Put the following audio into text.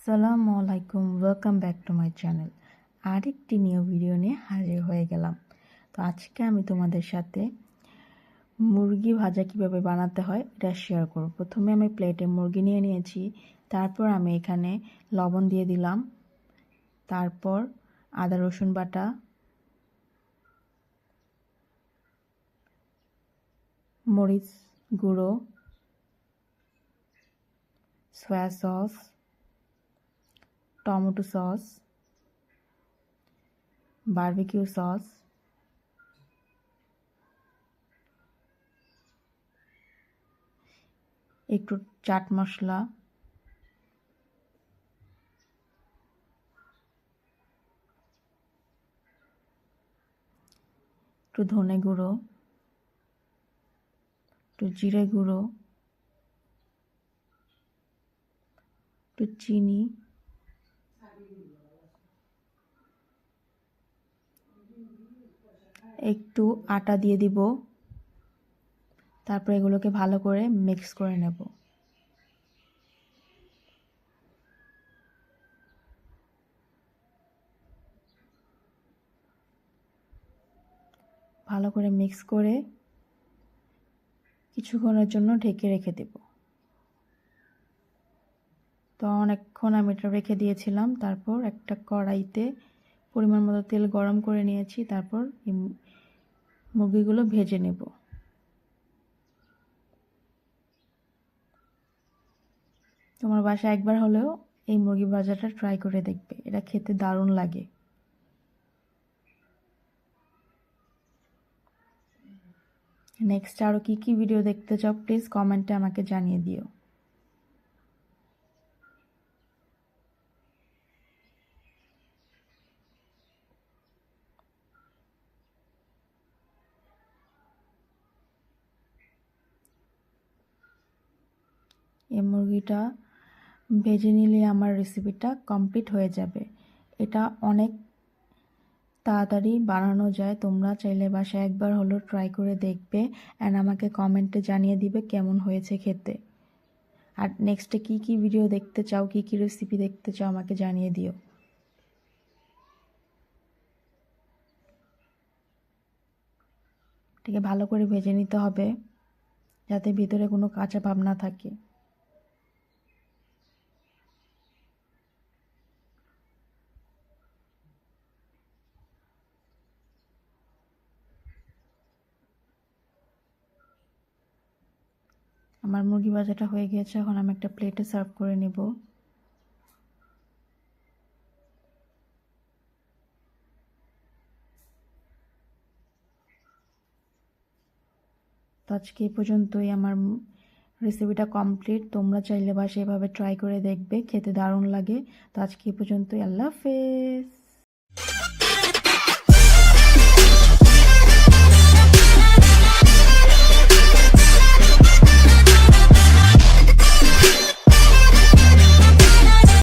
আসসালামু আলাইকুম, welcome back to my channel. আরেকটি নিউ ভিডিও নিয়ে হাজির হয়ে গেলাম। তো আজকে আমি তোমাদের সাথে মুরগি ভাজা কিভাবে বানাতে হয় এটা শেয়ার করব। প্রথমে আমি প্লেটে মুরগি নিয়ে নিয়েছি, তারপর আমি এখানে লবণ দিয়ে দিলাম, তারপর আদা রসুন বাটা, মরিচ গুঁড়ো, soya sauce, tomato sauce, barbecue sauce, একটু চাট মশলা, একটু ধনে গুঁড়ো, একটু জিরে গুঁড়ো, একটু চিনি, একটু আটা দিয়ে দিব। তারপর এগুলোকে ভালো করে মিক্স করে নেব। ভালো করে মিক্স করে কিছুক্ষণের জন্য ঢেকে রেখে দেব। তো অনেকক্ষণ আমি এটা রেখে দিয়েছিলাম। তারপর একটা কড়াইতে পরিমাণ মতো তেল গরম করে নিয়েছি। তারপর এই মুরগিগুলো ভেজে নেব। তোমার বাসায় একবার হলেও এই মুরগি ভাজাটা ট্রাই করে দেখবে, এটা খেতে দারুণ লাগে। নেক্সট আরও কী কী ভিডিও দেখতে চাও প্লিজ কমেন্টে আমাকে জানিয়ে দিও। এই মুরগিটা ভেজে নিলে আমার রেসিপিটা কমপ্লিট হয়ে যাবে। এটা অনেক তাড়াতাড়ি বানানো যায়। তোমরা চাইলে বাসায় একবার হলেও ট্রাই করে দেখবে অ্যান্ড আমাকে কমেন্টে জানিয়ে দিবে কেমন হয়েছে খেতে। আর নেক্সটে কী কী ভিডিও দেখতে চাও, কী কী রেসিপি দেখতে চাও আমাকে জানিয়ে দিও। এটাকে ভালো করে ভেজে নিতে হবে যাতে ভিতরে কোনো কাঁচা ভাব না থাকে। আমার মুরগি ভাজাটা হয়ে গিয়েছে, এখন আমি একটা প্লেটে সার্ভ করে নেব। তো আজকে এই পর্যন্তই আমার রেসিপিটা কমপ্লিট। তোমরা চাইলে বাসায় এভাবে ট্রাই করে দেখবে, খেতে দারুণ লাগে। তো আজকে এই পর্যন্তই। আল্লাহ হাফেজ।